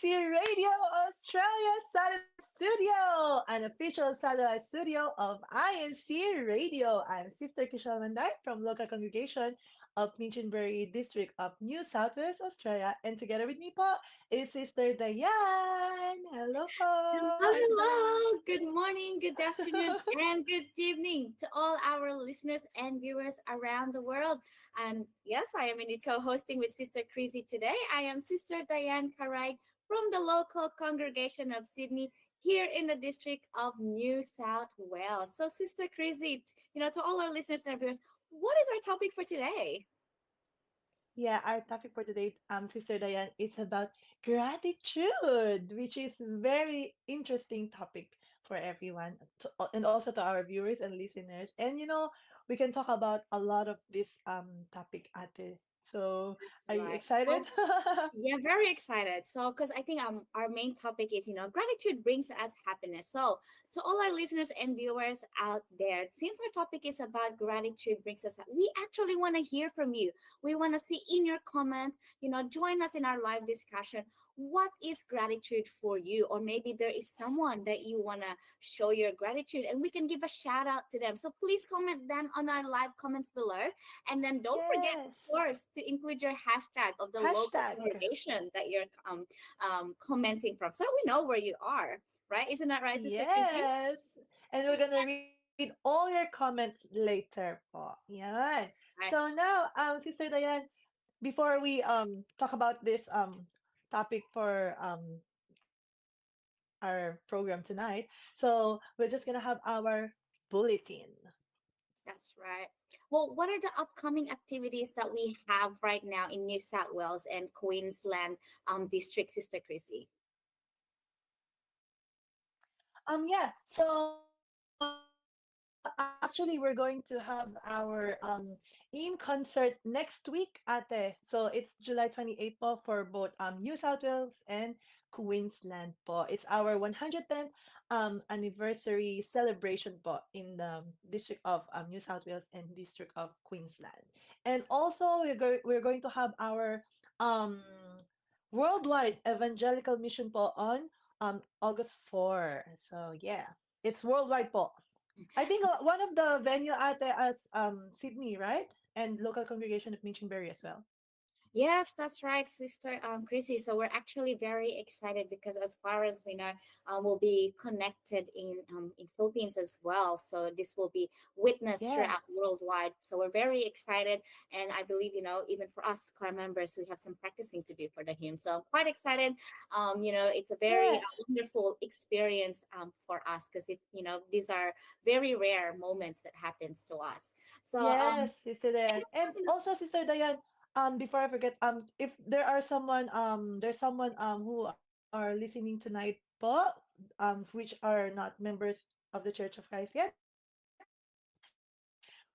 INCRadio Australia Satellite Studio, an official satellite studio of INC Radio. I'm Sister Kishal Manday from local congregation of Minchinbury District of New South Wales, Australia. And together with me po is Sister Diane. Hello Hello, po, Ate hello. Diane. Good morning, good afternoon, and good evening to all our listeners and viewers around the world. And yes, I am indeed co-hosting with Sister Chrissy today. I am Sister Diane Karai from the local congregation of Sydney here in the district of New South Wales. So, Sister Chrissy, to all our listeners and viewers, what is our topic for today? Yeah, our topic for today, Sister Diane, it's about gratitude, which is very interesting topic for everyone, and also to our viewers and listeners. And we can talk about a lot of this topic, Ate. So, That's are you right. excited? Yeah, very excited. So, because I think our main topic is gratitude brings us happiness. So, to all our listeners and viewers out there, since our topic is about gratitude brings us, we actually want to hear from you. We want to see in your comments. Join us in our live discussion. What is gratitude for you? Or maybe there is someone that you want to show your gratitude, and we can give a shout out to them. So please comment them on our live comments below, and then don't forget Yes. course, to include your hashtag of the local Hashtag. congregation that you're commenting from, so we know where you are. Right? Isn't that right, Sister Chrissy? Yes. And we're gonna read all your comments later po. Yan. So Right. now, Sister Diane, before we talk about this topic for our program tonight. So we're just gonna have our bulletin. That's right. Well, what are the upcoming activities that we have right now in New South Wales and Queensland district, Sister Chrissy? Yeah. So actually, we're going to have our in concert next week, Ate. So it's July 28th po for both New South Wales and Queensland po. It's our 110th anniversary celebration po in the district of New South Wales and district of Queensland. And also we're going to have our um worldwide evangelical mission po on August 4. So yeah, it's worldwide po. I think one of the venue at as Sydney, right? And local congregation of Minchinbury as well. Yes, that's right, Sister Chrissy. So we're actually very excited because, as far as we know, we'll be connected in Philippines as well. So this will be witnessed Yeah. throughout worldwide. So we're very excited, and I believe even for us choir members, we have some practicing to do for the hymn. So I'm quite excited. It's a very Yes. wonderful experience for us because these are very rare moments that happens to us. So Yes, Sister and Diane. of And course, also Sister Diane, before I forget, if there are someone there's someone who are listening tonight po, which are not members of the Church of Christ yet,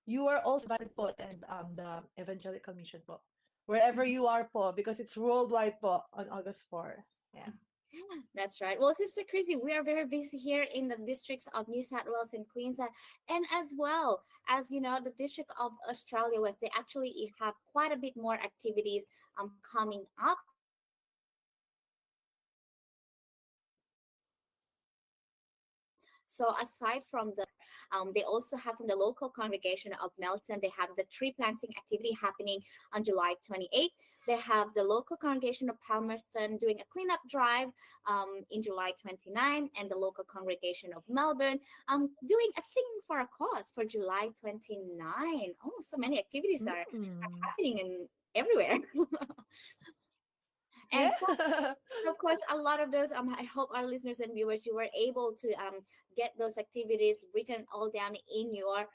you are also invited po to attend the evangelical mission po. Wherever you are po, because it's worldwide po on August 4. Yeah. that's right. Well, Sister Chrissy, we are very busy here in the districts of New South Wales and Queensland, and as well as the District of Australia West. They actually have quite a bit more activities coming up. So aside from they also have from the local congregation of Melton, they have the tree planting activity happening on July 28th. They have the local congregation of Palmerston doing a cleanup drive in July 29th, and the local congregation of Melbourne doing a singing for a cause for July 29th. Oh, so many activities are Mm. happening in everywhere. And so Yeah. of course, a lot of those. I hope our listeners and viewers, you were able to get those activities written all down in your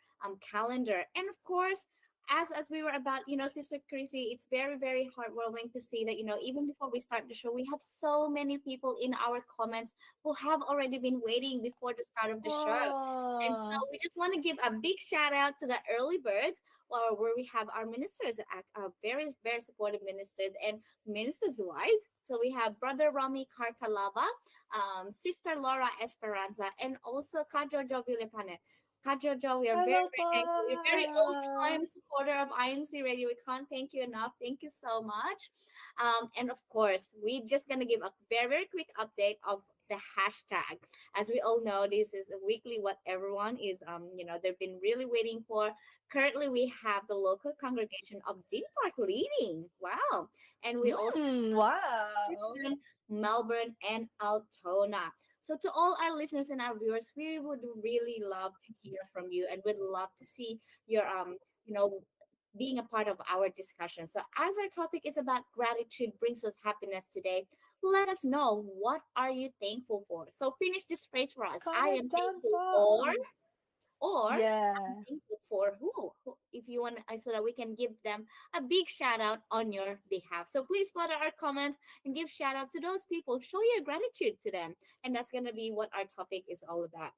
calendar. And of course, as we were about, Sister Chrissy, it's very very heartwarming to see that even before we start the show, we have so many people in our comments who have already been waiting before the start of the show. And so Oh. we just want to give a big shout out to the early birds, where we have our ministers, very very supportive ministers and ministers' wives. So we have Brother Romy Cartalava, Sister Laura Esperanza, and also Ka Jojo Villepane. Kajojo, we are very, Hello very thankful. You're a very old po. time supporter of INC Radio. We can't thank you enough. Thank you so much. And of course, we're just gonna give a very, very quick update of the hashtag. As we all know, this is a weekly what everyone is they've been really waiting for. Currently, we have the local congregation of Dean Park leading. Wow. And we also Wow. Melbourne, and Altona. So, to all our listeners and our viewers, we would really love to hear from you, and would love to see your you know, being a part of our discussion. So, as our topic is about gratitude brings us happiness today, let us know, what are you thankful for? So, finish this phrase for us. I Comment am down thankful po. for, or I'm Yeah. thankful for who, if you want, so that we can give them a big shout out on your behalf. So please flutter our comments and give shout out to those people. Show your gratitude to them, and that's gonna be what our topic is all about.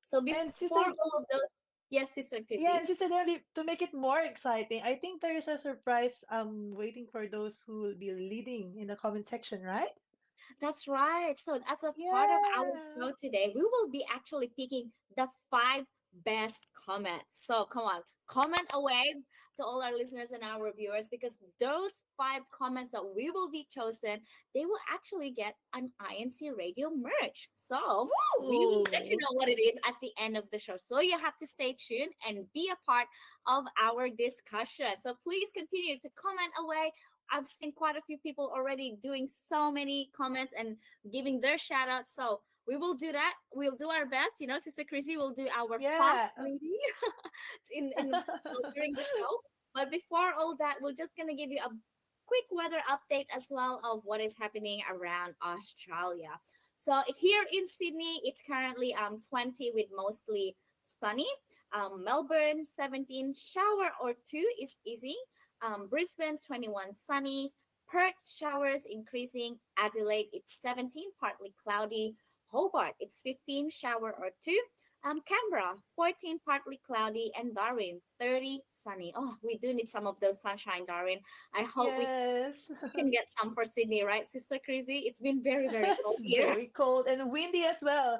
So And before sister, all of those, yes, Sister yeah, Chrissy. and sister Nelly, to make it more exciting, I think there is a surprise waiting for those who will be leading in the comment section, right? That's right. So, as a part of our Yeah. show today, we will be actually picking the five best comments. So, come on, comment away to all our listeners and our viewers, because those five comments that we will be chosen, they will actually get an INC radio merch. So, we will let you Ooh. know what it is at the end of the show. So, you have to stay tuned and be a part of our discussion. So, please continue to comment away. I've seen quite a few people already doing so many comments and giving their shout outs. So we will do that. We'll do our best. Sister Chrissy will do our fast Yeah. reading during the show. But before all that, we're just gonna give you a quick weather update as well of what is happening around Australia. So here in Sydney, it's currently 20 with mostly sunny. Melbourne 17, shower or two is easy. Brisbane 21, sunny. Perth showers increasing. Adelaide it's 17, partly cloudy. Hobart it's 15, shower or two. Canberra 14, partly cloudy, and Darwin 30, sunny. Oh, we do need some of those sunshine, Darwin. I hope Yes. we can get some for Sydney, right, Sister Crazy? It's been very, very cold It's here. very cold and windy as well.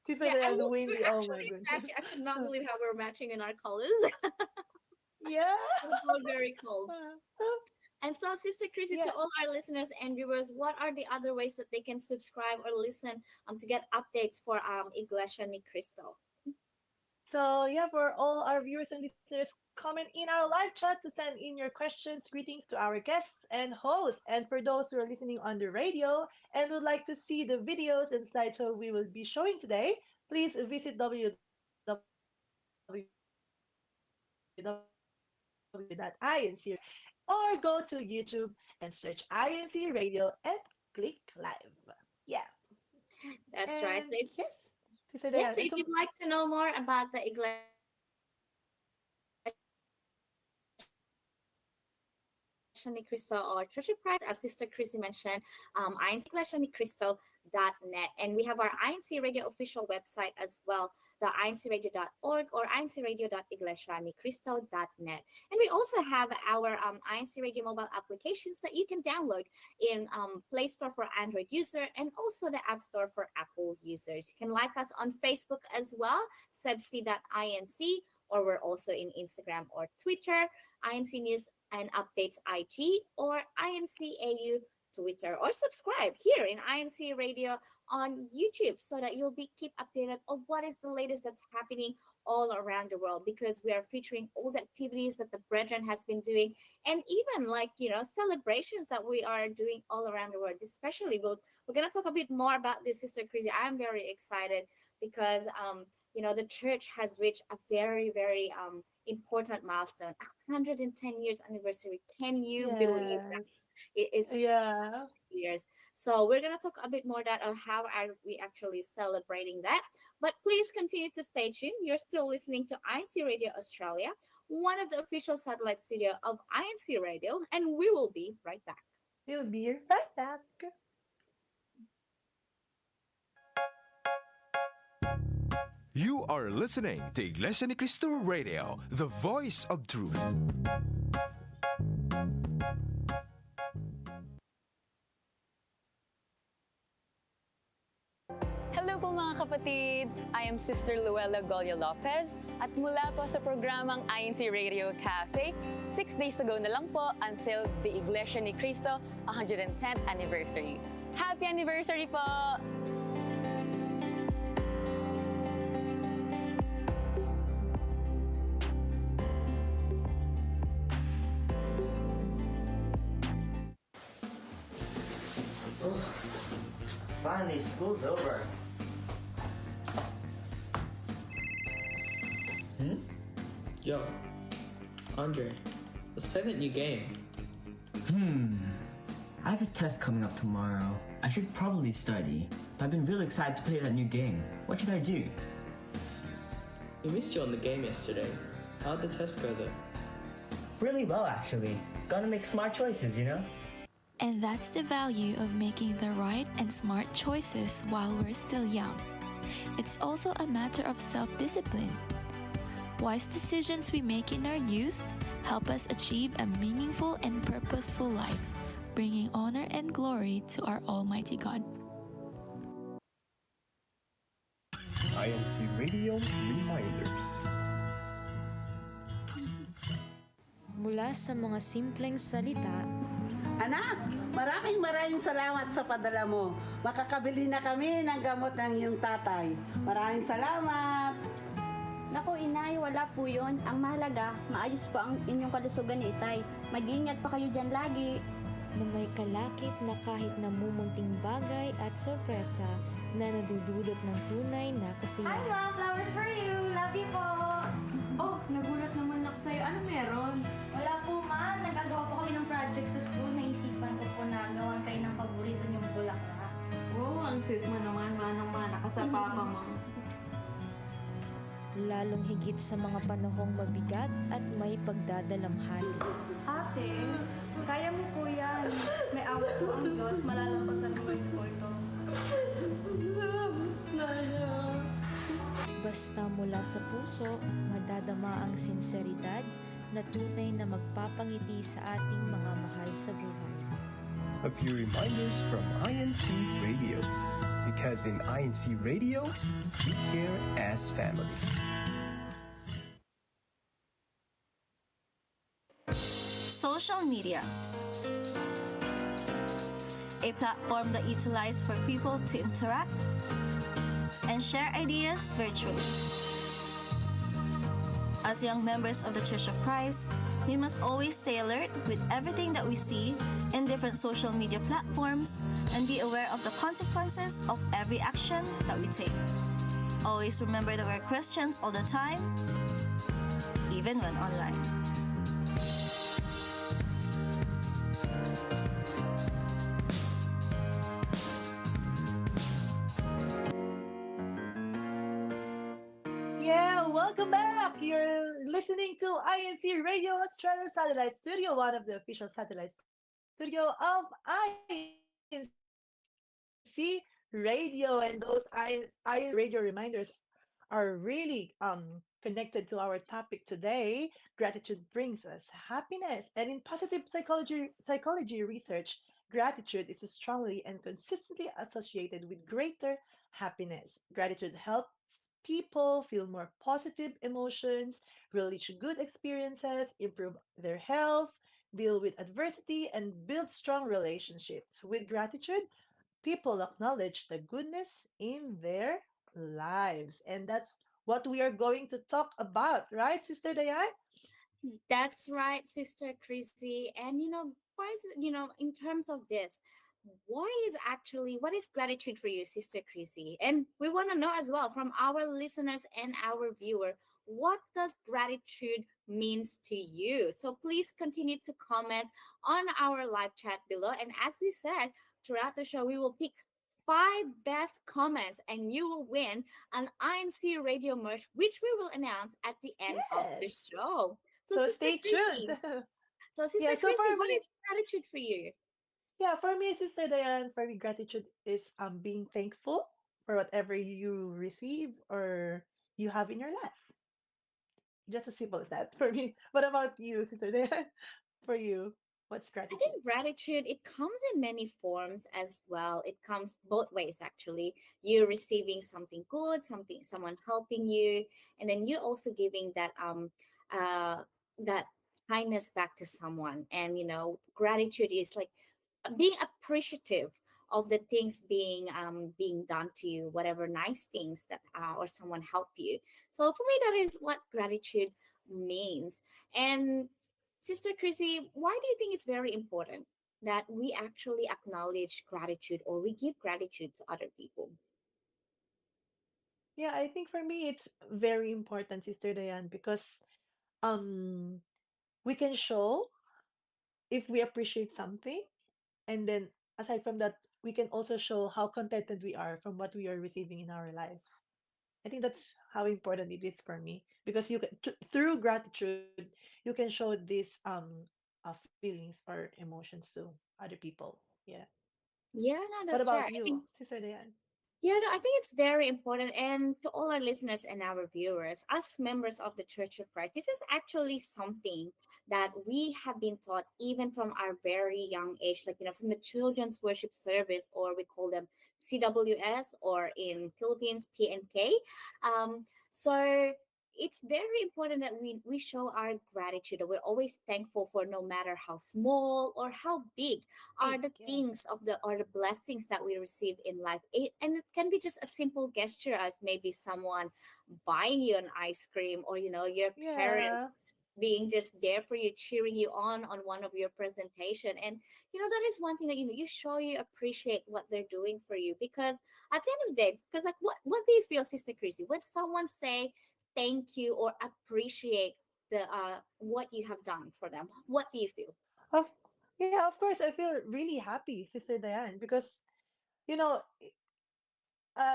Sister Yeah, and and look, windy. we're Oh my actually goodness. matching. I could not believe how we're matching in our colors. Yeah. It's all very cold. And so, Sister Chrissy, to Yeah. all our listeners and viewers, what are the other ways that they can subscribe or listen to get updates for Iglesia Ni Cristo? So yeah, for all our viewers and listeners, comment in our live chat to send in your questions, greetings to our guests and hosts. And for those who are listening on the radio and would like to see the videos and slideshow we will be showing today, please visit www.incradio.com or go to YouTube and search INC Radio and click live. Yeah. That's right. So, And yes, Sister yes, Dayan, so and if you'd like to know more about the Iglesia Ni Cristo or Church of Christ, as Sister Chrissy mentioned, INCiglesianicristo.net. And we have our INC Radio official website as well, the incradio.org or incradio.iglesianicristo.net. And we also have our INC Radio mobile applications that you can download in Play Store for Android user and also the App Store for Apple users. You can like us on Facebook as well, CEBSI.inc, or we're also in Instagram or Twitter, INC News and Updates IG, or INCAU Twitter, or subscribe here in INC Radio on YouTube so that you'll be keep updated of what is the latest that's happening all around the world, because we are featuring all the activities that the brethren has been doing, and even like celebrations that we are doing all around the world. Especially we're gonna talk a bit more about this, Sister Chrissy. I'm very excited because the church has reached a very, very important milestone, 110 years anniversary. Can you believe that? yes. It is Yeah. years. So we're gonna talk a bit more that on how are we actually celebrating that. But please continue to stay tuned. You're still listening to INC Radio Australia, one of the official satellite studio of INC Radio, and we will be right back. We'll be right back. You are listening to Iglesia Ni Cristo Radio, the voice of truth. Hello po mga kapatid! I am Sister Luella Golia Lopez at mula po sa programang INC Radio Cafe, 6 days ago na lang po until the Iglesia ni Cristo 110th anniversary. Happy anniversary po! Finally, school's over. Yo, Andre, let's play that new game. I have a test coming up tomorrow. I should probably study. But I've been really excited to play that new game. What should I do? We missed you on the game yesterday. How'd the test go though? Really well, actually. Gotta make smart choices, you know? And that's the value of making the right and smart choices while we're still young. It's also a matter of self-discipline. Wise decisions we make in our youth help us achieve a meaningful and purposeful life, bringing honor and glory to our Almighty God. INC Radio Reminders. Mula sa mga simpleng salita, Anak, maraming salamat sa padala mo. Makakabili na kami ng gamot ng iyong tatay. Maraming salamat. Naku, inay, wala po yun. Ang mahalaga, maayos po ang inyong kalusugan ni itay. Mag-iingat pa kayo dyan lagi. na may kalakip na kahit namumunting bagay at sorpresa na nadudulot ng tunay na kasiyahan. Hi, Ma! Flowers for you! Love you po! Oh, nagulat naman ako sa'yo. Ano meron? Wala po, Ma. Nagagawa po kami ng project sa school. Naisipan ko po na gawan kayo ng paborito niyong bulaklak. Oh, ang sweet mo naman. Manang-mana ka sa papa mo. Lalong higit sa mga panahong mabigat at may pagdadalamhati. Ate, kaya mo po yan. May awa po ang Diyos. Malalampasan mo rin po ito. Basta mula sa puso, madadama ang sinseridad na tunay na magpapangiti sa ating mga mahal sa buhay. A few reminders from INC Radio. Because in INC Radio, we care as family. Social media, a platform that utilized for people to interact and share ideas virtually. As young members of the Church of Christ, we must always stay alert with everything that we see in different social media platforms and be aware of the consequences of every action that we take. Always remember that we're Christians all the time, even when online. Yeah, welcome back. You're listening to INC Radio Australia Satellite Studio, one of the official satellite studio of INC Radio, and those INC Radio reminders are really connected to our topic today. Gratitude brings us happiness, and in positive psychology research, gratitude is strongly and consistently associated with greater happiness. Gratitude helps people feel more positive emotions, relish good experiences, improve their health, deal with adversity, and build strong relationships. With gratitude, people acknowledge the goodness in their lives. And that's what we are going to talk about, right, Sister Diane? That's right, Sister Chrissy. And why is it, in terms of this, what is gratitude for you, Sister Chrissy? And we want to know as well from our listeners and our viewer, what does gratitude means to you? So please continue to comment on our live chat below. And as we said, throughout the show, we will pick 5 best comments and you will win an INC radio merch, which we will announce at the end of the show. So stay tuned. So Sister Chrissy, what is gratitude for you? Yeah, for me, Sister Diane, for me, gratitude is being thankful for whatever you receive or you have in your life. Just as simple as that for me. What about you, Sister Diane? For you, What's I gratitude? think gratitude, it comes in many forms as well. It comes both ways actually. You're receiving something good, something, someone helping you, and then you're also giving uh that kindness back to someone. And gratitude is like being appreciative of the things being done to you, whatever nice things that or someone help you. So for me, that is what gratitude means. And Sister Chrissy, why do you think it's very important that we actually acknowledge gratitude or we give gratitude to other people? Yeah, I think for me it's very important, Sister Diane, because um we can show if we appreciate something, and then aside from that, we can also show how contented we are from what we are receiving in our life. I think that's how important it is for me, because you can through gratitude you can show these feelings or emotions to other people. Yeah. Yeah, no, What that's about right. I you, think Sister Diane? Yeah, no, I think it's very important. And to all our listeners and our viewers, as members of the Church of Christ, this is actually something that we have been taught even from our very young age, like, from the children's worship service, or we call them CWS, or in Philippines, PNK. So it's very important that we show our gratitude, that we're always thankful for, no matter how small or how big are Big, the yeah. things of the or the blessings that we receive in life. And it can be just a simple gesture, as maybe someone buying you an ice cream, or your parents Yeah. being just there for you, cheering you on one of your presentation. And that is one thing that you show you appreciate what they're doing for you, because at the end of the day, because like what do you feel, Sister Chrissy, when someone say thank you or appreciate the what you have done for them? What do you feel? Of Yeah, of course I feel really happy, Sister Diane, because you know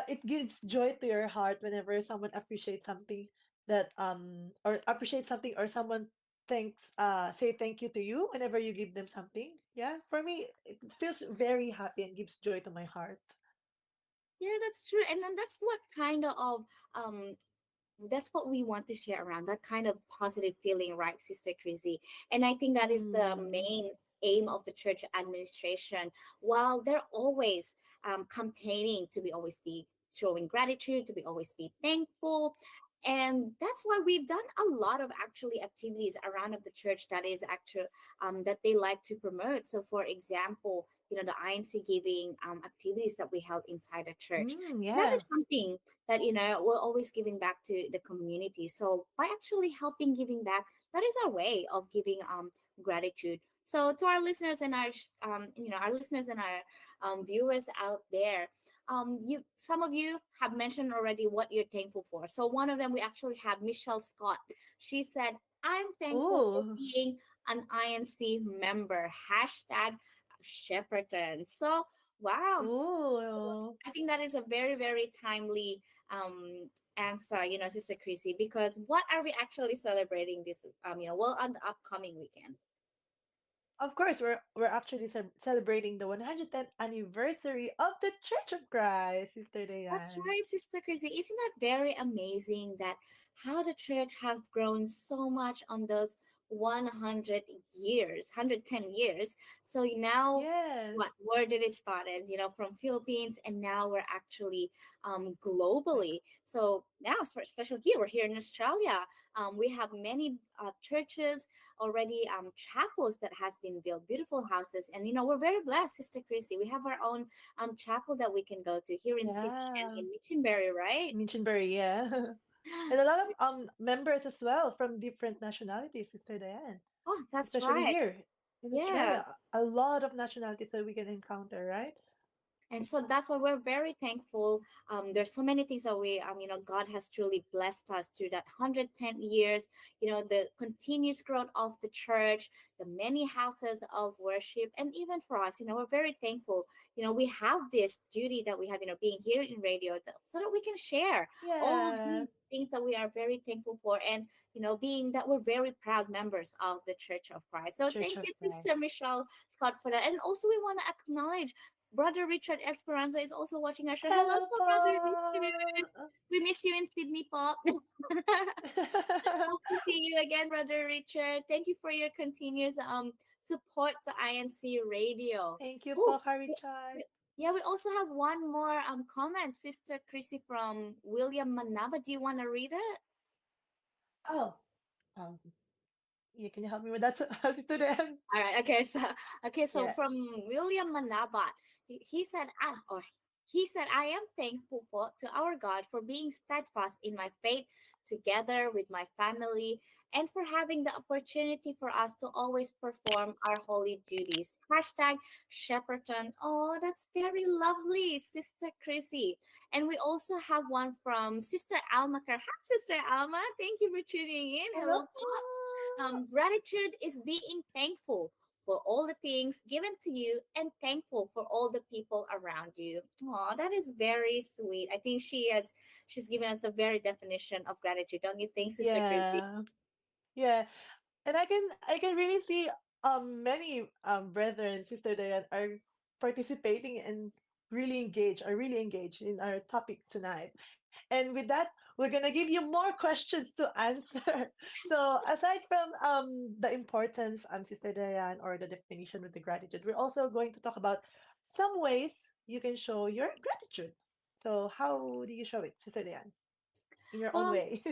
it gives joy to your heart whenever someone appreciates something that or appreciate something, or someone thanks say thank you to you whenever you give them something. Yeah, for me it feels very happy and gives joy to my heart. Yeah, that's true. And then that's what kind of um that's what we want to share around, that kind of positive feeling, right, Sister Chrissy? And I think that is the Mm. main aim of the church administration. While they're always campaigning to be always be showing gratitude, to be always be thankful. And that's why we've done a lot of actually activities around of the church that is actually that they like to promote. So for example, the INC giving activities that we held inside the church, Mm, that yeah. is something that we're always giving back to the community. So by actually helping giving back, that is our way of giving gratitude. So to our listeners and our listeners and our viewers out there, you some of you have mentioned already what you're thankful for. So one of them, we actually have Michelle Scott. She said, I'm thankful for Oh. being an INC member, hashtag Shepperton. So wow, Oh. I think that is a very, very timely answer, Sister Chrissy, because what are we actually celebrating this, well, on the upcoming weekend? Of course, we're actually celebrating the 110th anniversary of the Church of Christ, Sister That's Diane. right, Sister Chrissy. Isn't that very amazing that how the church have grown so much on those 100 years, 110 years. So now, Yes. where did it started? From Philippines, and now we're actually Like, globally. So now, for especially here, we're here in Australia. We have many churches already, chapels that has been built, beautiful houses, and we're very blessed, Sister Chrissy. We have our own chapel that we can go to here in Sydney and yeah. in Michinberry, right? Minchinbury, yeah. And a lot of members as well from different nationalities, Sister Diane. Oh, that's Especially right. here in Yeah. Australia, a lot of nationalities that we can encounter, right? And so that's why we're very thankful. There's so many things that we God has truly blessed us through that 110 years, the continuous growth of the church, the many houses of worship. And even for us, we're very thankful. We have this duty that we have, being here in radio, so that we can share all of Yes. these things that we are very thankful for. And being that we're very proud members of the Church of Christ. So Church thank of you, Sister Christ. Michelle Scott, for that. And also we want to acknowledge Brother Richard Esperanza is also watching our show. Hello, Hello po, po. Brother Richard. We miss you in Sydney, Pop. Hope to see you again, Brother Richard. Thank you for your continuous support to INC Radio. Thank you Oh, po, Richard. yeah, we also have one more comment, Sister Chrissy from William Manaba. Do you want to read it? Oh, um, yeah, can you help me with that, Sister Dan? All right. Okay. So Yeah. from William Manabat, he said, I am thankful to our God for being steadfast in my faith together with my family and for having the opportunity for us to always perform our holy duties. Hashtag Shepperton. Oh, that's very lovely, Sister Chrissy. And we also have one from Sister Alma. Hi, Sister Alma. Thank you for tuning in. Hello Hello, po. gratitude is being thankful for all the things given to you and thankful for all the people around you. Oh, that is very sweet. I think she's given us the very definition of gratitude. Don't you think, Sister Chrissy? Yeah. Yeah. And I can really see many brethren, Sister Diane, are participating and really engaged in our topic tonight. And with that, we're gonna give you more questions to answer. So aside from the importance, Sister Diane, or the definition of the gratitude, we're also going to talk about some ways you can show your gratitude. So how do you show it, Sister Diane, in your own Well, way?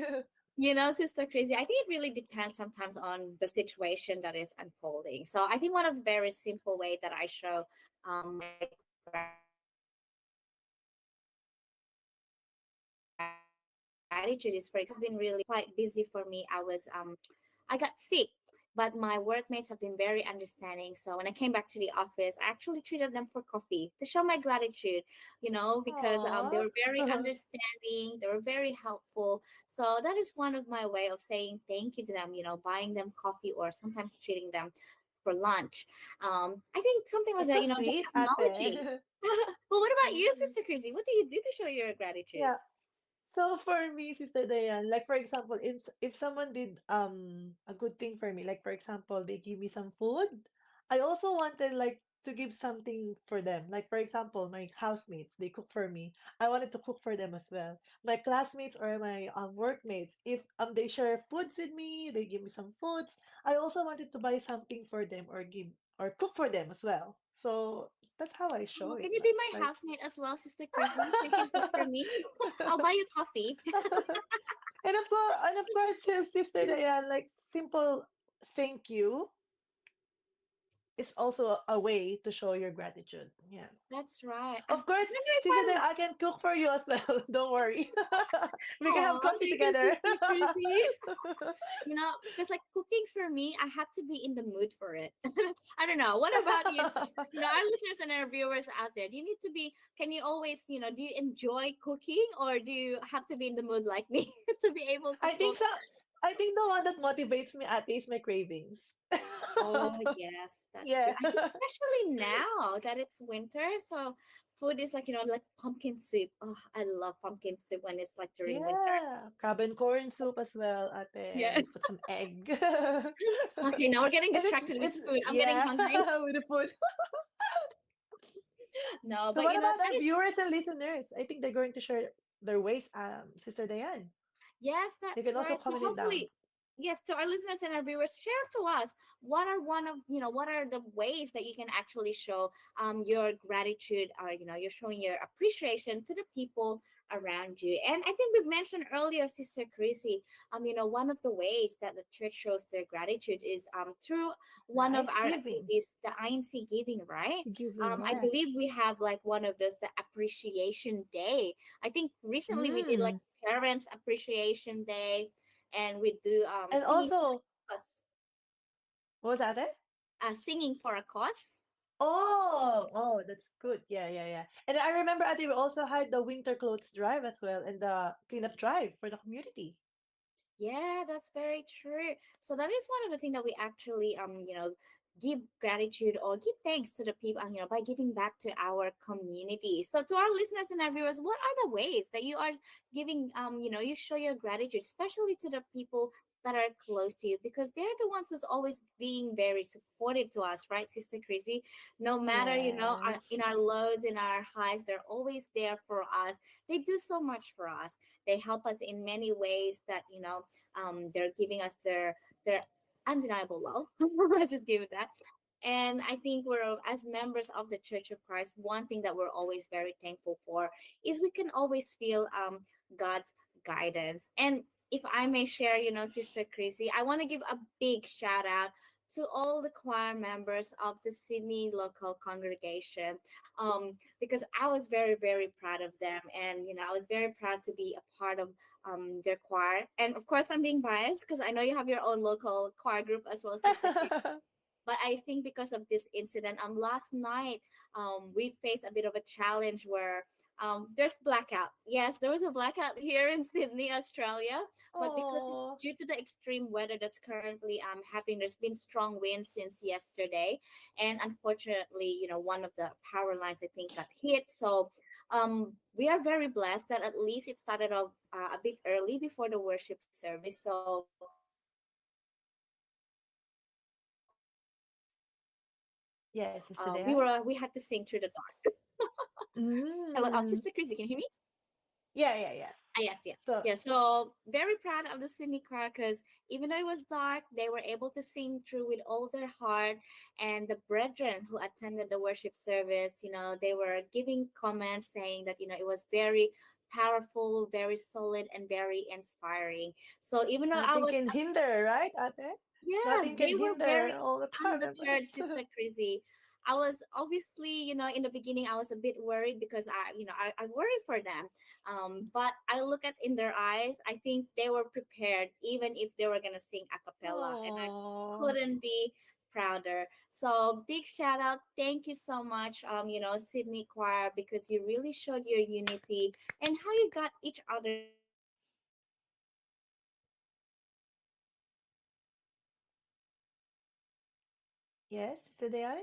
Sister Crazy, I think it really depends sometimes on the situation that is unfolding. So I think one of the very simple way that I show my gratitude is, for example, has been really quite busy for me. I got sick, but my workmates have been very understanding. So when I came back to the office, I actually treated them for coffee to show my gratitude, because they Aww. were very understanding, they were very helpful. So that is one of my way of saying thank you to them, buying them coffee or sometimes treating them for lunch. I think something like That's that, so the sweet, technology. ate. Well, what about you, Mm. Sister Chrissy? What do you do to show your gratitude? Yeah. So for me, Sister Diane, like for example, if someone did a good thing for me, like for example, they give me some food, I also wanted like to give something for them. Like for example, my housemates, they cook for me. I wanted to cook for them as well. My classmates or my workmates, if they share foods with me, they give me some foods. I also wanted to buy something for them or give or cook for them as well. So that's how I show Oh, it. can you be my Like housemate as well, Sister Chrissy, so you can cook for me? I'll buy you coffee. and of course, Sister Diane, like simple thank you is also a way to show your gratitude. Yeah. That's right. I Of course, wonder if Sister I'm. Diane, I can cook for you as well. Don't worry. We can have Oh, coffee thank you, together. Sister Chrissy. Because like cooking for me, I have to be in the mood for it. I don't know. What about you? Our listeners and our viewers out there, do you need to be? Can you always, do you enjoy cooking, or do you have to be in the mood like me to be able to I think cook? so. I think the one that motivates me at is my cravings. Oh, yes, that's true. Yeah. I think especially now that it's winter, so food is like, like pumpkin soup. Oh, I love pumpkin soup when it's like during winter. Yeah. Crab and corn soup as well, ate. Yeah. And put some egg. Okay, now we're getting And distracted with it's food. I'm getting yeah, hungry. with the food. No, So but what about that our is. viewers and listeners? I think they're going to share their ways, Sister Diane. Yes, They that's can also right. So comment it down. hopefully, yes, to our listeners and our viewers, share to us what are the ways that you can actually show your gratitude, or you're showing your appreciation to the people around you. And I think we mentioned earlier, Sister Chrissy, one of the ways that the church shows their gratitude is through one of Nice our giving. activities, the INC giving, right? It's giving, I yeah. believe we have like one of those, the appreciation day. I think recently we did like Mm. Parents Appreciation Day, and we do And singing for also, a cause, what was that? singing for a cause. Oh, that's good. Yeah, yeah, yeah. And I remember, Ate, we also had the winter clothes drive as well and the cleanup drive for the community. Yeah, that's very true. So that is one of the things that we actually give gratitude or give thanks to the people, by giving back to our community. So to our listeners and our viewers, what are the ways that you are giving you show your gratitude, especially to the people that are close to you, because they're the ones who's always being very supportive to us, right, Sister Chrissy? No matter, in Yes. our lows, in our highs, they're always there for us. They do so much for us. They help us in many ways that, they're giving us their undeniable love. Let's just give it that. And I think we're, as members of the Church of Christ, one thing that we're always very thankful for is we can always feel God's guidance. And if I may share, Sister Chrissy, I want to give a big shout out to all the choir members of the Sydney local congregation, because I was very, very proud of them. And, I was very proud to be a part of their choir. And of course, I'm being biased because I know you have your own local choir group as well, Sister Chrissy. But I think because of this incident, last night, we faced a bit of a challenge where there's blackout. Yes, there was a blackout here in Sydney, Australia. But because it's Oh. due to the extreme weather that's currently happening, there's been strong winds since yesterday, and unfortunately, one of the power lines I think got hit. So we are very blessed that at least it started off a bit early before the worship service. So Yes, is we had to sing through the dark. Hello, Mm. Sister Chrissy, can you hear me? Yeah, yeah, yeah. Yes, yeah, So, yeah. So very proud of the Sydney choir because even though it was dark, they were able to sing through with all their heart. And the brethren who attended the worship service, they were giving comments saying that it was very powerful, very solid, and very inspiring. So even though I nothing was, can hinder, right, Ate? yeah, Nothing can they were hinder very all the choir undeterred, members. Sister Chrissy. I was obviously, in the beginning, I was a bit worried because I worry for them. But I look at in their eyes, I think they were prepared, even if they were gonna sing a cappella, and I Oh. couldn't be prouder. So big shout out, thank you so much, Sydney Choir, because you really showed your unity and how you got each other's back. Yes, Sister Diane?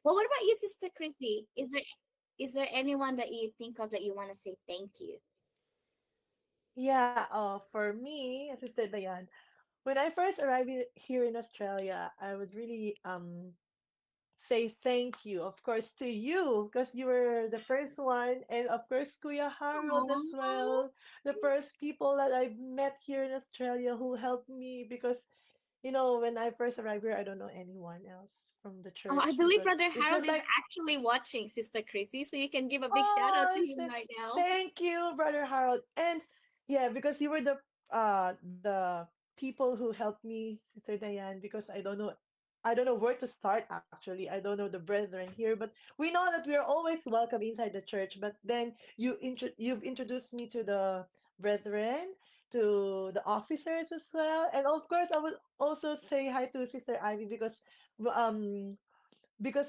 Well, what about you, Sister Chrissy? Is there anyone that you think of that you want to say thank you? Yeah, for me, Sister Diane, when I first arrived here in Australia, I would really say thank you, of course, to you because you were the first one, and of course, Kuya Harold as Aww. well, the first people that I've met here in Australia who helped me because when I first arrived here, I don't know anyone else from the Oh, I church believe because Brother it's Harold just is like, actually watching, Sister Chrissy, so you can give a big shout out to oh, him right now. thank you, Brother Harold. And yeah, because you were the people who helped me, Sister Diane, because I don't know where to start actually. I don't know the brethren here, but we know that we are always welcome inside the church. But then you've introduced me to the brethren, to the officers as well, and of course I would also say hi to Sister Ivy because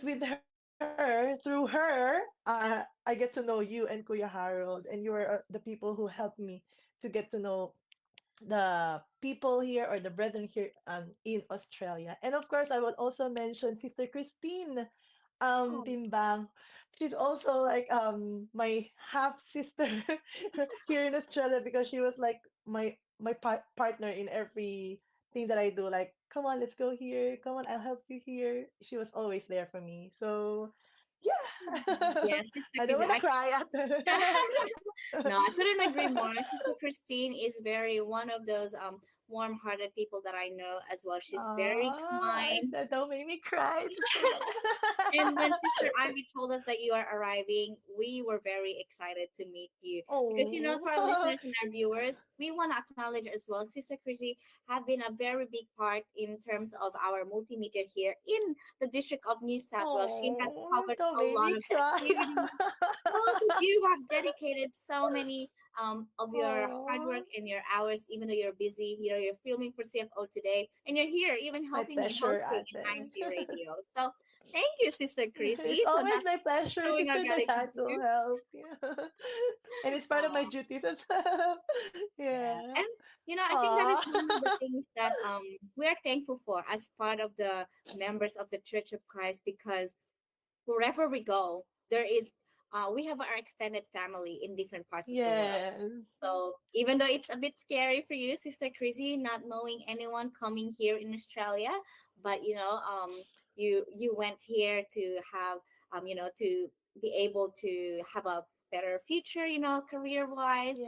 with her, through her, I get to know you and Kuya Harold, and you were the people who helped me to get to know the people here or the brethren here in Australia. And of course, I would also mention Sister Christine Oh, Timbang. She's also like my half sister here in Australia because she was like my partner in every thing that I do. Like, come on, let's go here. Come on, I'll help you here. She was always there for me. So, yeah, yes, Sister I don't Chrissy. want to cry after. No, I couldn't agree more. Sister Christine is very one of those warm-hearted people that I know as well. She's very I kind. said, don't make me cry, Sister And when Diane. Sister Ivy told us that you are arriving, we were very excited to meet you. Because, Oh, for our listeners and our viewers, we want to acknowledge as well, Sister Chrissy have been a very big part in terms of our multimedia here in the District of New South Wales. She has oh, covered don't a make lot me of the cry. activities. No, because you have dedicated so many of your hard work Oh, and your hours, even though you're busy. You're filming for CFO today, and you're here even my helping me pleasure, hosting in Ate. INC Radio. So thank you, Sister Chrissy. It's So always that's my pleasure, showing our Sister gratitude Diane, to to you. help. Yeah. And it's part of my Oh, duties as well. yeah. Yeah. And I think that is Aw. one of the things that we're thankful for as part of the members of the Church of Christ, because wherever we go, there is we have our extended family in different parts of the world. Yes. So even though it's a bit scary for you, Sister Chrissy, not knowing anyone coming here in Australia, but you went here to have to be able to have a better future, career wise,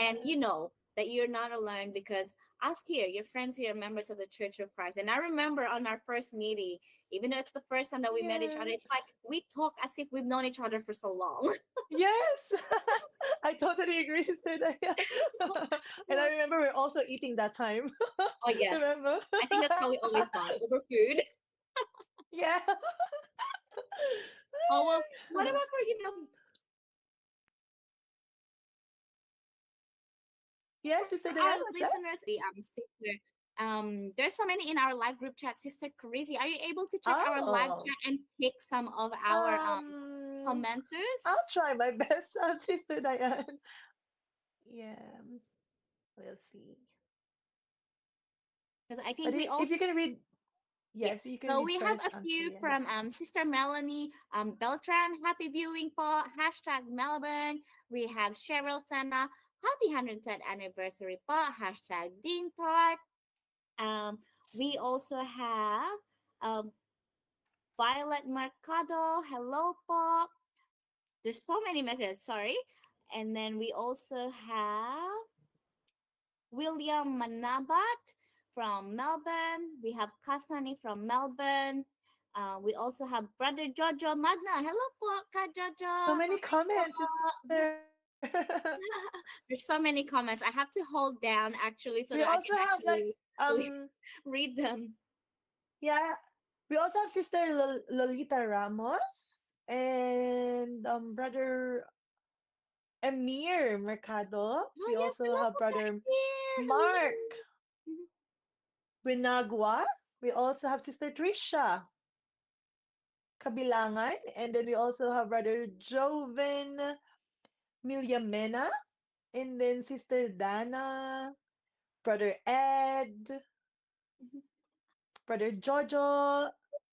and Yeah. that you're not alone because us here, your friends here, are members of the Church of Christ. And I remember on our first meeting, even though it's the first time that we met each other, Yes. it's like we talk as if we've known each other for so long. Yes. I totally agree, Sister Daya. And I remember we're also eating that time. Oh yes, Remember? I think that's how we always bond over food. Yeah. Oh well, what about for Yes, Sister for Dayan, our what's that? listeners, the sister, there's so many in our live group chat. Sister Crazy, are you able to check our live Oh. chat and pick some of our Um, commenters? I'll try my best, Sister Diane. Yeah, we'll see. Because I But think we if all you can read, yeah, yeah. if you can So read we have first, a few Trian. from Sister Melanie Beltran. Happy viewing po. Hashtag Melbourne. We have Cheryl Sana. Happy 110th anniversary po. Hashtag Dean Park. Um, we also have um, Violet Mercado. Hello po. There's so many messages. Sorry. And then we also have William Manabat from Melbourne. We have Kasani from Melbourne. We also have Brother Jojo Magna. Hello po, Ka So Jojo. many Hi po. comments, Sister. There's so many comments. I have to hold down actually so We that I also can have like actually read them. yeah, we also have Sister Lolita Ramos and Brother Emir Mercado. Oh We yes, also hello have po, Ka Brother Emir. Mark Hello. Mhm. Binagwa. We also have Sister Trisha Kabilangan. And then we also have Brother Joven Milyamena. And then Sister Dana, Brother Ed, Brother Jojo.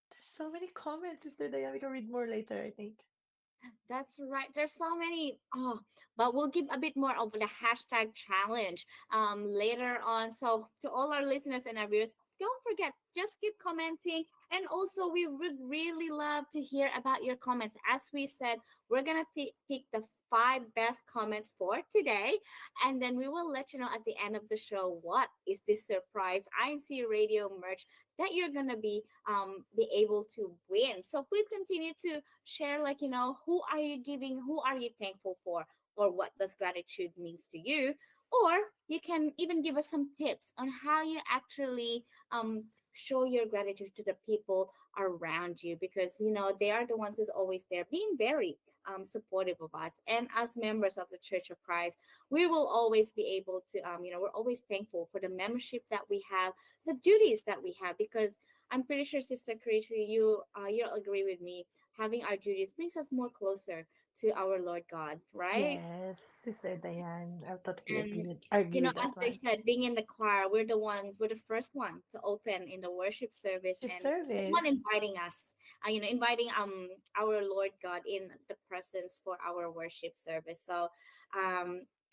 There's so many comments, Sister Diane. We can read more later, I think. That's right. There's so many. Oh, but we'll give a bit more of the hashtag challenge later on. So to all our listeners and our viewers, don't forget, just keep commenting. And also, we would really love to hear about your comments. As we said, we're gonna pick the 5 best comments for today, and then we will let you know at the end of the show what is this surprise INC Radio merch that you're gonna be able to win. So please continue to share, like, who are you giving, who are you thankful for, or what does gratitude means to you, or you can even give us some tips on how you actually show your gratitude to the people around you, because they are the ones who's always there being very supportive of us. And as members of the Church of Christ, we will always be able to we're always thankful for the membership that we have, the duties that we have, because I'm pretty sure, Sister Christy, you'll agree with me. Having our duties brings us more closer to our Lord God, right? Yes, Sister Diane. I totally And agree with as that they one. said, being in the choir, we're the first one to open in the worship service, Shift and the one service. inviting us, inviting our Lord God in the presence for our worship service. So,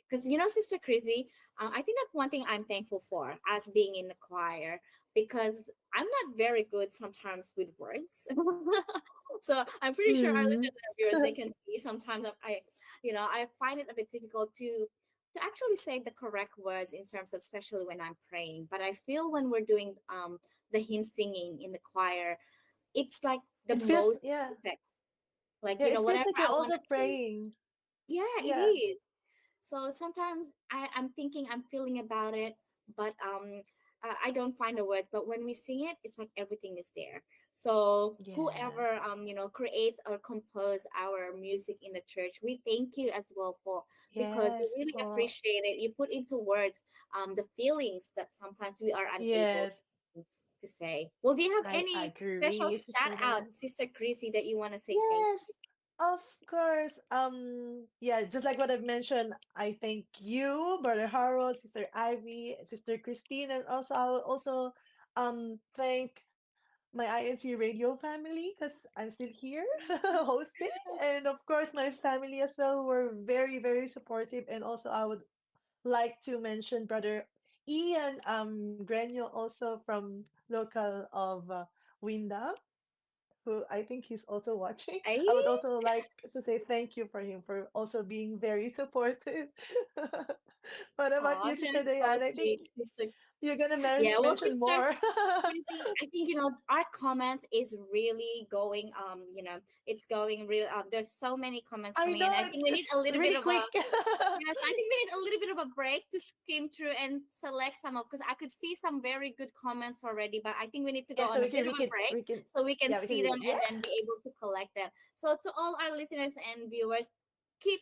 because Sister Chrissy, I think that's one thing I'm thankful for as being in the choir, because I'm not very good sometimes with words. So I'm pretty sure our Mm. listeners and viewers, they can see sometimes I find it a bit difficult to actually say the correct words in terms of, especially when I'm praying. But I feel when we're doing the hymn singing in the choir, it's like the It feels, most yeah. perfect. Like, Yeah, it feels whatever like you're I want also to say. praying. Yeah, it Yeah. is. So sometimes I'm thinking, I'm feeling about it, but I don't find the words. But when we sing it, it's like everything is there. So Yeah. whoever creates or compose our music in the church, we thank you as well, for, because we Yes, really po. appreciate it. You put into words the feelings that sometimes we are unable Yes. to say. Well, do you have I any special agree, shout Sister out, Diane. Sister Chrissy, that you want to say thank Yes, of course. Yeah, just like what I've mentioned, I thank you, Brother Harold, Sister Ivy, Sister Christine, and also I will also thank my INC radio family because I'm still here hosting, and of course my family as well were very very supportive. And also I would like to mention brother Ian Granio also from local of Winda, who I think he's also watching. I would also like to say thank you for him for also being very supportive. What about Oh, you, Sister that's so Diane? I think sweet, sister. you're gonna Yeah, well, mention sister, more. Chrissy, I think our comments is really going. It's going real. There's so many comments I coming in. know I think we need a it's little bit really of a. quick. Yes, I think we need a little bit of a break to skim through and select some of, because I could see some very good comments already, but I think we need to go Yeah, so on a we can bit we of a can break we can so we can yeah, we can see read them it. Yeah. and then be able to collect them. So to all our listeners and viewers, keep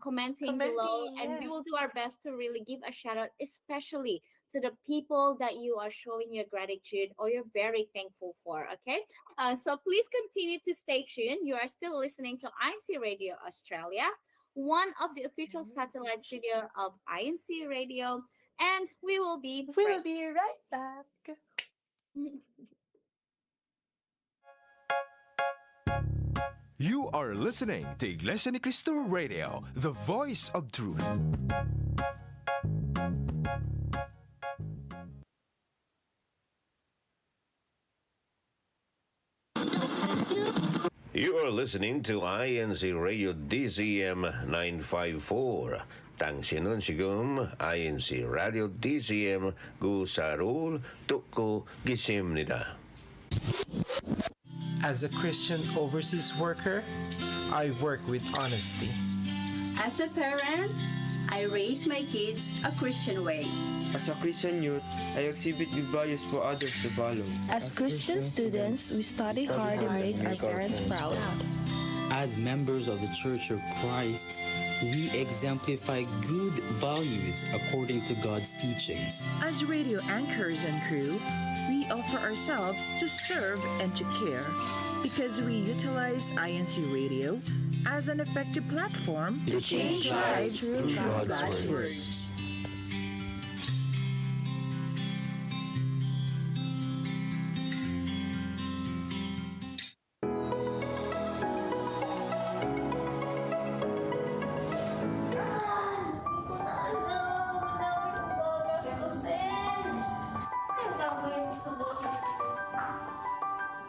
commenting below, Commenting, and we yeah. will do our best to really give a shout out, especially to the people that you are showing your gratitude or you're very thankful for. Okay, so please continue to stay tuned. You are still listening to INC Radio Australia, one of the official satellite studio of INC Radio, and we will be We'll right be right back. back. You are listening to Iglesia ni Cristo Radio, the voice of truth. You are listening to INC Radio DCM 954. Tangsinon sigum INC Radio DCM gu sarul tukko gisim nida. As a Christian overseas worker, I work with honesty. As a parent, I raise my kids a Christian way. As a Christian youth, I exhibit good values for others to follow. As Christian students, we study hard and make our parents proud. As members of the Church of Christ, we exemplify good values according to God's teachings. As radio anchors and crew, we offer ourselves to serve and to care because we utilize INC Radio as an effective platform to change lives through God's Word.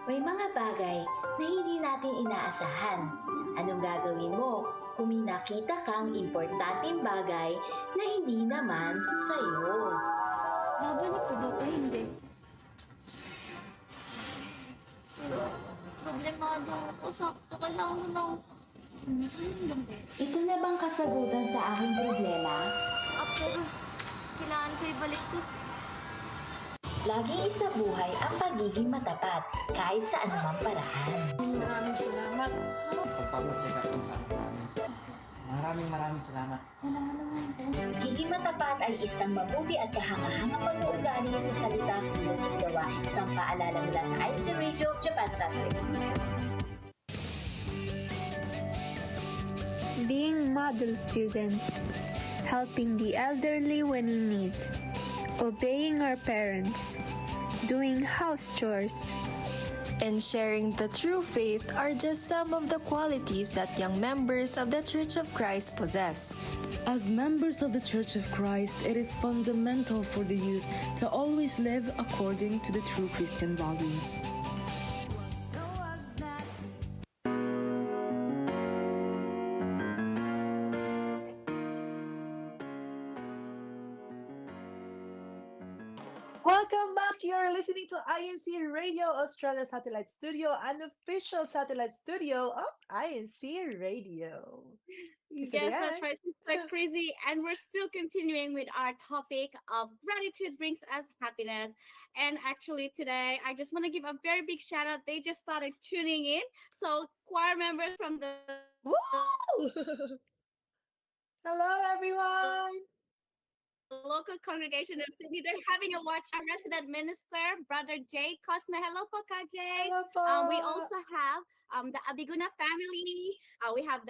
May mga bagay na hindi natin inaasahan. Anong gagawin mo kung may nakita kang importanteng bagay na hindi naman sa'yo? Babalik ko ba o hindi? Problemado ako. Sakto ka lang ng... Ito na bang kasagutan sa aking problema? Pero kailangan ko ibalik to. Laging isa buhay ang pagiging matapat kahit sa anumang paraan. Maraming salamat. Pagpapacheck up sa amin. Maraming salamat. Pagiging matapat ay isang mabuti at kahangahangang pag-uugali sa salita, kilos at gawa. Isang paalala mula sa INC Radio, Japan Satellite Studio. Being model students, helping the elderly when in need, obeying our parents, doing house chores, and sharing the true faith are just some of the qualities that young members of the Church of Christ possess. As members of the Church of Christ, it is fundamental for the youth to always live according to the true Christian values. Welcome back. You're listening to INC Radio Australia Satellite Studio, an official satellite studio of INC Radio. Yes, that's right, Sister Crazy. And we're still continuing with our topic of gratitude brings us happiness. And actually today, I just want to give a very big shout out. They just started tuning in. So choir members from the Hello, everyone. local congregation of Sydney, they're having a watch. Our resident minister, Brother Jay Cosme. Hello po, Ka Jay. Hello po. We also have the Abiguna family. We have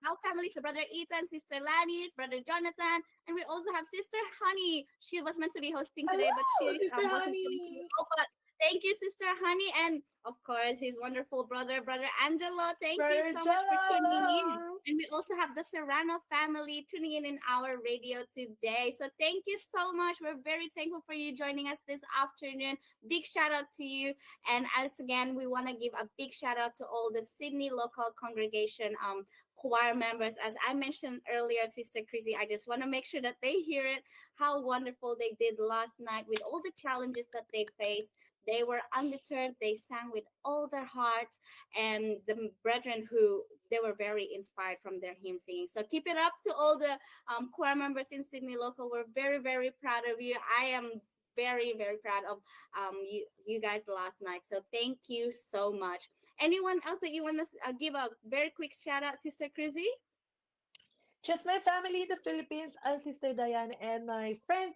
our family, so Brother Ethan, Sister Lani, Brother Jonathan, and we also have Sister Honey. She was meant to be hosting today, but she Sister wasn't Honey. feeling too well. But Thank you, Sister Honey. And of course, his wonderful brother, Brother Angelo. Thank you Brother so much for tuning in. Jello. And we also have the Serrano family tuning in our radio today. So thank you so much. We're very thankful for you joining us this afternoon. Big shout out to you. And as again, we want to give a big shout out to all the Sydney local congregation choir members. As I mentioned earlier, Sister Chrissy, I just want to make sure that they hear it, how wonderful they did last night with all the challenges that they faced. They were undeterred. They sang with all their hearts, and the brethren who they were very inspired from their hymn singing. So keep it up to all the choir members in Sydney local. We're very, very proud of you. I am very, very proud of you guys last night. So thank you so much. Anyone else that you want to give a very quick shout out, Sister Chrissy? Just my family in the Philippines, and Sister Diane, and my friends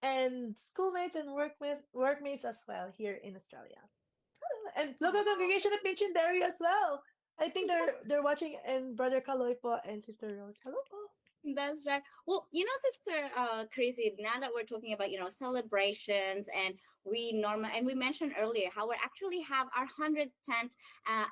and schoolmates and workmates as well here in Australia. And local congregation of Minchinberry as well. I think they're watching, and Brother Kaloy po and Sister Rose. Hello po. That's right. Well, Sister Crazy, now that we're talking about, celebrations, and we mentioned earlier how we actually have our 110th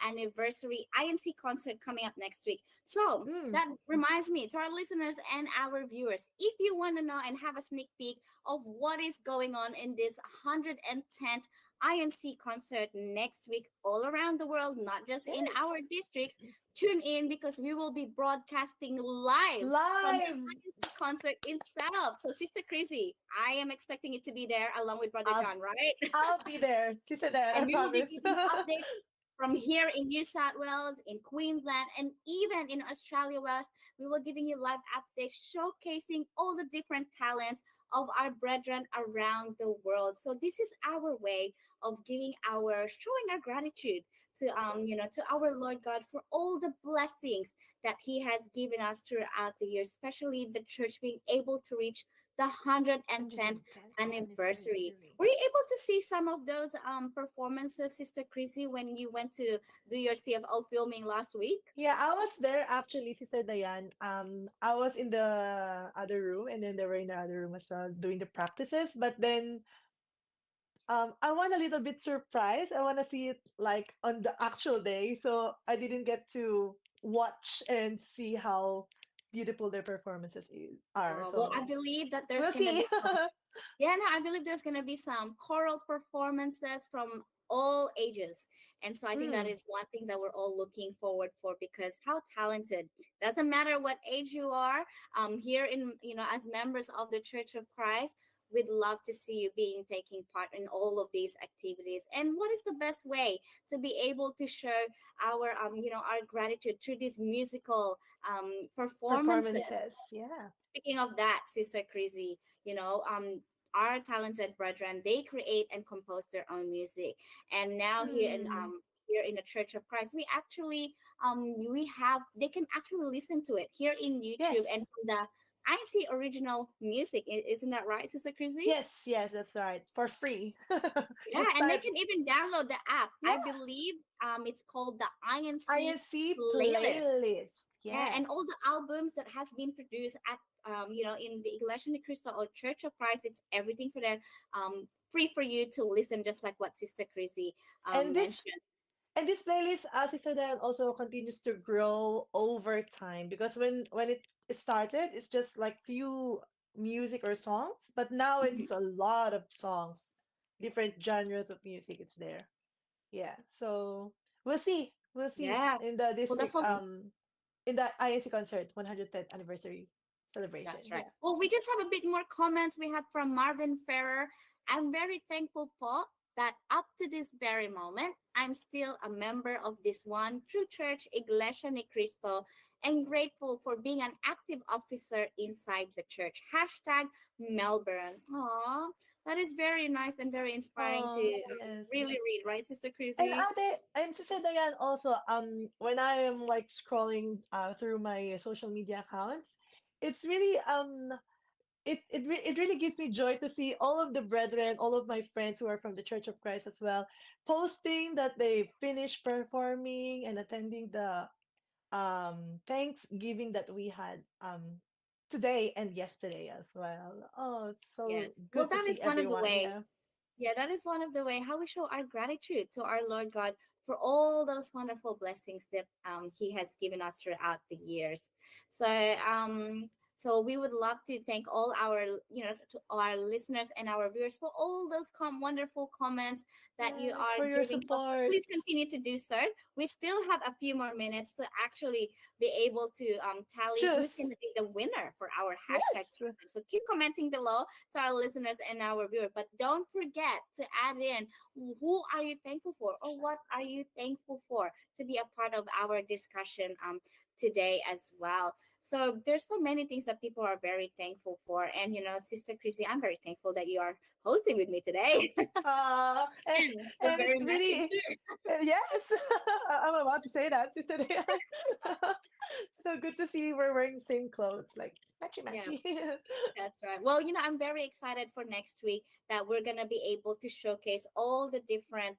anniversary INC concert coming up next week. So that reminds me to our listeners and our viewers, if you want to know and have a sneak peek of what is going on in this 110th INC concert next week all around the world, not just in our districts, tune in because we will be broadcasting live from the INC concert itself. So, Sister Chrissy, I am expecting you to be there along with Brother John, right? I'll be there. Sister Diane, And I we will be promise. giving updates from here in New South Wales, in Queensland, and even in Australia West. We will giving you live updates showcasing all the different talents of our brethren around the world. So this is our way of showing our gratitude to to our Lord God for all the blessings that He has given us throughout the year, especially the church being able to reach the 110th anniversary. Were you able to see some of those performances, Sister Chrissy, when you went to do your CFO filming last week? Yeah, I was there actually, Sister Diane. I was in the other room, and then they were in the other room as well doing the practices. But then I want a little bit surprised. I want to see it like on the actual day, so I didn't get to watch and see how beautiful their performances are. Well, So I believe that there's we'll going to see. be some. Yeah, no, I believe there's going to be some choral performances from all ages. And so I think that is one thing that we're all looking forward for, because how talented, doesn't matter what age you are, here in, as members of the Church of Christ, we'd love to see you taking part in all of these activities. And what is the best way to be able to show our gratitude through these musical performances? Yeah. Speaking of that, Sister Chrissy, our talented brethren, they create and compose their own music. And now here in the Church of Christ, we actually they can actually listen to it here in YouTube and from the IC original music. Isn't that right, Sister Chrissy? Yes, that's right. For free. Yeah, and they can even download the app. I believe it's called the INC playlist. Yeah, and all the albums that has been produced at in the Iglesia Ni Cristo or Church of Christ, it's everything for them, free for you to listen, just like what Sister Chrissy and mentioned. This playlist, Sister Diane, also continues to grow over time, because when it started, it's just like few music or songs, but now it's a lot of songs, different genres of music. It's there. Yeah, so we'll see. Yeah. In the Well, that's district what in the IAC concert 110th anniversary celebration. That's right. Yeah. Well, we just have a bit more comments. We have from Marvin Ferrer. I'm very thankful, Paul, that up to this very moment, I'm still a member of this one true church, Iglesia Ni Cristo, and grateful for being an active officer inside the church. Hashtag Melbourne. Aww, that is very nice and very inspiring to really read, right, Sister Chrissy? And Sister Diane also, when I am like scrolling through my social media accounts, it's really it really gives me joy to see all of the brethren, all of my friends who are from the Church of Christ as well, posting that they finished performing and attending the Thanksgiving that we had today and yesterday as well. Oh, it's so Yes. Well, good to that is see one of the everyone. ways. Yeah. Yeah, that is one of the way how we show our gratitude to our Lord God for all those wonderful blessings that He has given us throughout the years. So so we would love to thank all our to our listeners and our viewers for all those wonderful comments that you Yes, are for your giving us. support. Please continue to do so. We still have a few more minutes to actually be able to tally who's going Choose. to be the winner for our hashtag Yes. challenge. So keep commenting below to our listeners and our viewers. But don't forget to add in who are you thankful for or what are you thankful for to be a part of our discussion today as well. So there's so many things that people are very thankful for. And Sister Chrissy, I'm very thankful that you are hosting with me today. And We're it very matching really, too. yes, I'm about to say that, Sister Diane. So good to see we're wearing same clothes, like matchy Yeah. matchy. That's right. Well, I'm very excited for next week that we're gonna be able to showcase all the different,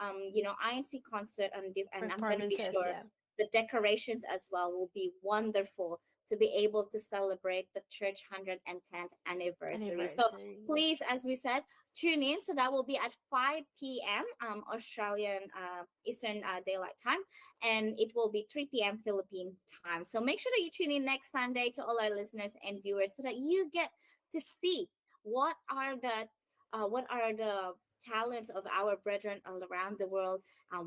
INC concert, and I'm gonna be Performances, sure yeah. the decorations as well will be wonderful to be able to celebrate the church 110th anniversary. So Anniversary. please, as we said, tune in. So that will be at 5 p.m. Australian Eastern Daylight Time, and it will be 3 p.m. Philippine time. So make sure that you tune in next Sunday to all our listeners and viewers so that you get to see what are the talents of our brethren all around the world.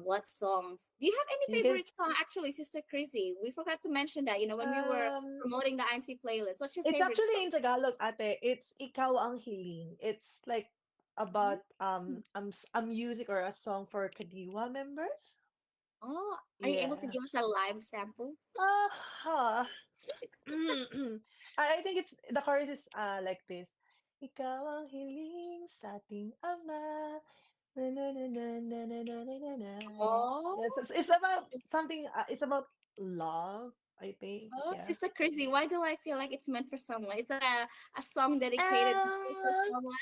What songs? Do you have You any guys, favorite song? Actually, Sister Chrissy, we forgot to mention that. When we were um, promoting the INC playlist, what's your it's favorite actually song? in Tagalog, ate. It's Ikaw ang Hiling. It's like about a music or a song for Kadiwa members. Oh, are you able to Yeah. give us a live sample? Uh-huh. I think it's the chorus is like this. Ikaw ang hiling sa ating ama. Na, na, na, na, na, na, na, na, na, na. Oh, It's about something. It's about love. I think. oh, Yeah. Sister Chrissy, why do I feel like it's meant for someone? Is that a song dedicated to for Um, someone?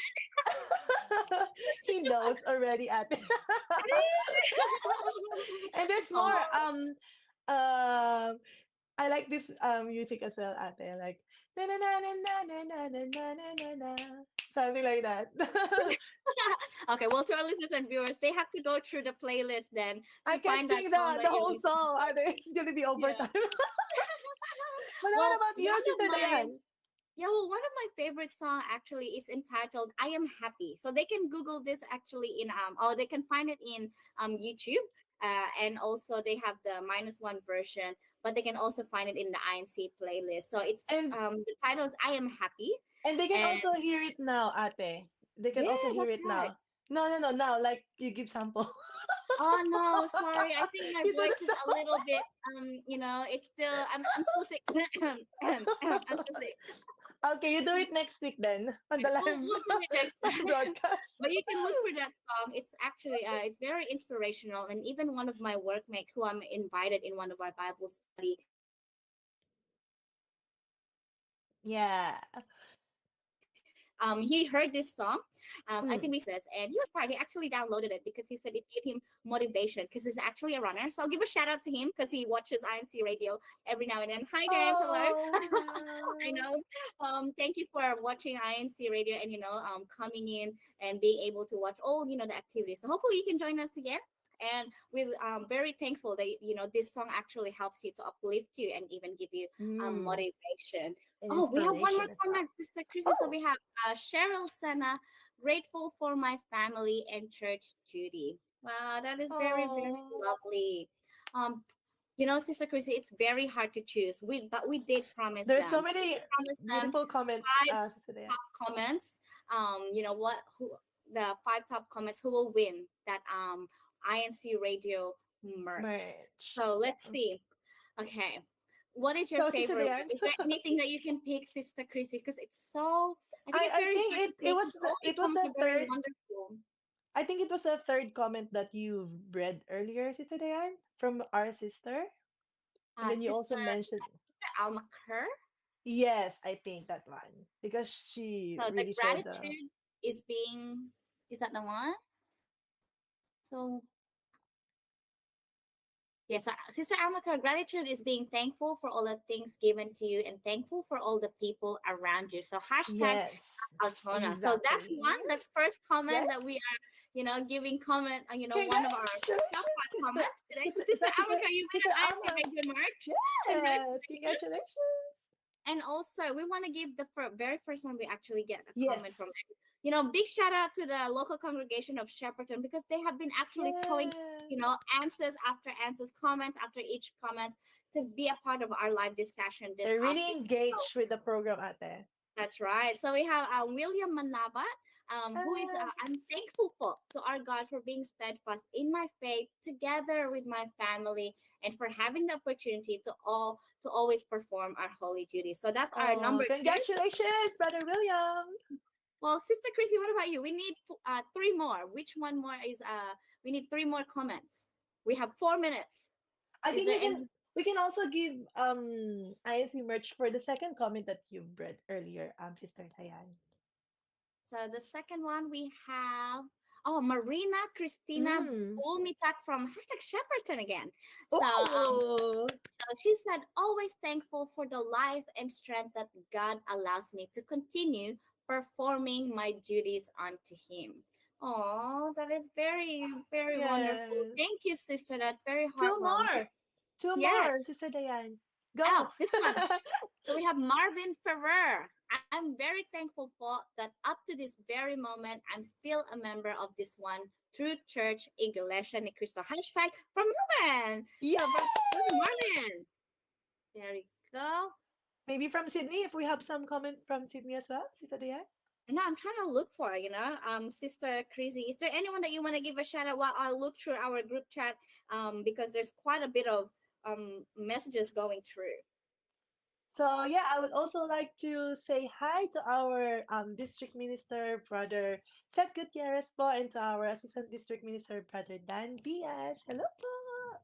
he knows already at and there's more Oh, um I like this music as well ate like na na na na na na na na na na na na something like that. okay. Well, to our listeners and viewers, they have to go through the playlist then I to can't find that sing song the that you're whole listening song to. ate. It's gonna be Yeah. overtime. But what Well, about you, Sister Dayan? one of my favorite song actually is entitled "I Am Happy." So they can Google this actually in or they can find it in YouTube. And also they have the -1 version, but they can also find it in the INC playlist. So it's and the title is "I Am Happy," and they can and also hear it now ate. They can yeah, also hear that's it right. now. No, no, no, now like you give sample. Oh no, sorry. I think my You do voice the is a little bit it's still I'm still sick. I'm still sick. Okay, you do it next week then on the Okay, live we'll do it next time. broadcast. But you can look for that song. It's actually it's very inspirational, and even one of my workmates who I'm invited in one of our Bible study, Yeah. he heard this song. I Mm. think we and he was proud. He actually downloaded it because he said it gave him motivation because he's actually a runner. So I'll give a shout out to him because he watches INC Radio every now and then. Hi James, hello. Oh, I wow. know. Thank you for watching INC Radio and coming in and being able to watch all the activities. So hopefully you can join us again. And we're very thankful that this song actually helps you to uplift you and even give you Mm. motivation. And Oh, we have one more inspiration as well. comment, Sister Chrissy. So Oh, we have Cheryl Senna, grateful for my family and church duty. Wow, that is very, very oh. lovely. Um, Sister Chrissy, it's very hard to choose. We did promise There's so them. We many did promise them beautiful comments, five today. top comments. Who the five top comments who will win that INC radio merch. Merch. So Yeah. let's see. Okay. What is your So, Sister favorite one? Diane, Is there anything that you can pick, Sister Chrissy? Because I think it's I very think hard to it pick was because all the it was comments the are very third. wonderful. I think it was the third comment that you read earlier, Sister Diane, from our sister, and then you also mentioned. Sister Alma Kerr. Yes, I think that one because she So the really showed the. gratitude is that the one? So yes, Sister Amaka, gratitude is being thankful for all the things given to you and thankful for all the people around you. So hashtag Yes. Altona. So that's Exactly. one. That's first comment Yes. that we are, giving comment. One of our top Congratulations, 5 sister. comments today. So Sister, is Sister that sister? Amaka, you win Sister an INC Amma. Radio merch. Yes. Congratulations. And also, we want to give the very first one we actually get a comment from. Yes. Big shout out to the local congregation of Shepperton because they have been actually throwing, Yes. answers after answers, comments after each comments to be a part of our live discussion this They're really afternoon. So engaged with the program, ate. that's right. So we have William Manabat, who is, I'm thankful to our God for being steadfast in my faith, together with my family, and for having the opportunity to always perform our holy duties. So that's our number 2. Congratulations, Brother William. Well, Sister Chrissy, what about you? We need 3 more. Which one more is? We need 3 more comments. We have 4 minutes. I think we can also give ISC merch for the second comment that you read earlier, Sister Diane. So the second one we have Marina Christina Bulmitak from #Shepperton again. So she said, always thankful for the life and strength that God allows me to continue performing my duties unto Him. Oh, that is very, very wonderful. Thank you, sister. That's very heartwarming. Two more, Sister Diane. Go. Oh, this one. So we have Marvin Ferrer. I'm very thankful for that up to this very moment, I'm still a member of this one true church, Iglesia ni Cristo. # from Marvin. Yeah. So, Marvin. There we go. Maybe from Sydney, if we have some comment from Sydney as well, Sister Diane. No, I'm trying to look for, Sister Chrissy. Is there anyone that you want to give a shout out while I look through our group chat? Because there's quite a bit of messages going through. So yeah, I would also like to say hi to our district minister, Brother Seth Gutierrez po, and to our assistant district minister, Brother Dan Diaz. Hello po.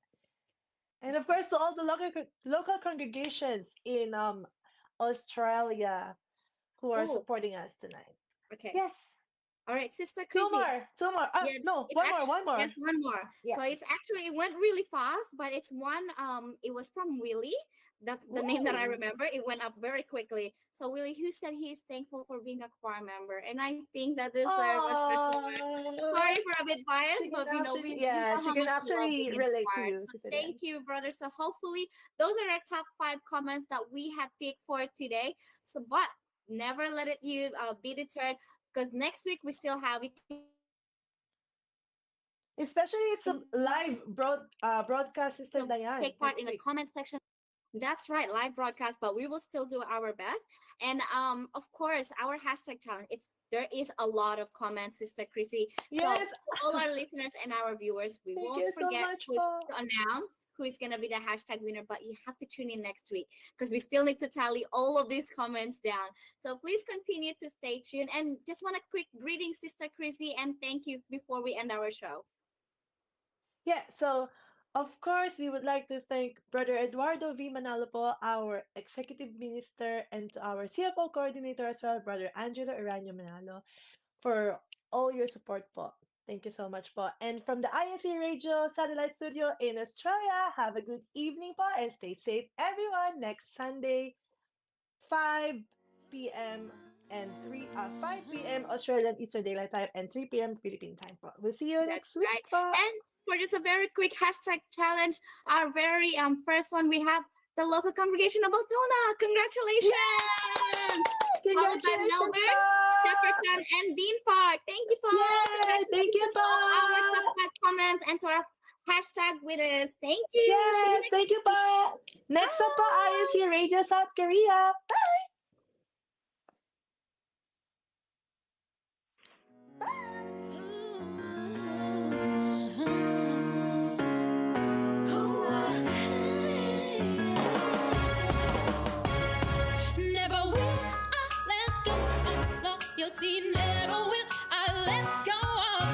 And of course to all the local congregations in Australia who are supporting us tonight. Okay. Yes. All right, Sister Chrissy. Two more. No, one more. Yes, one more. Yeah. So it went really fast, but it's one, it was from Willie. That's the name that I remember. It went up very quickly. So Willie, who said he's thankful for being a choir member, and I think that deserves a special word. Sorry for a bit biased, but we know she can actually relate to you. So thank you, brother. So hopefully those are our top 5 comments that we have picked for today. So, but never let it be deterred, because next week we still have. Especially it's a live broadcast, Sister Diane. Take part in the comment section. That's right, live broadcast, but we will still do our best. And of course, our hashtag challenge, there is a lot of comments, Sister Chrissy. Yes. So to all our listeners and our viewers, we won't forget to announce who is going to be the hashtag winner, but you have to tune in next week because we still need to tally all of these comments down. So please continue to stay tuned. And just want a quick greeting, Sister Chrissy, and thank you before we end our show. Yeah, so of course, we would like to thank Brother Eduardo V. Manalo po, our Executive Minister, and to our CFO Coordinator as well, Brother Angelo Aranyo Manalo, for all your support po. Thank you so much po. And from the INC Radio Satellite Studio in Australia, have a good evening po and stay safe, everyone. Next Sunday, 5 p.m. and 5 p.m. Australian Eastern Daylight Time and 3 p.m. Philippine Time po. We'll see you next week po. And for just a very quick hashtag challenge, our very first one, we have the local congregation of Altona. Congratulations! Congratulations, Shepperton, and Dean Park. Thank you, Paul. Thank you, Paul. Our top 5 comments and to our hashtag winners. Thank you. Yes, thank you, Paul. Next up po, INC Radio South Korea. Bye. Never will I let go of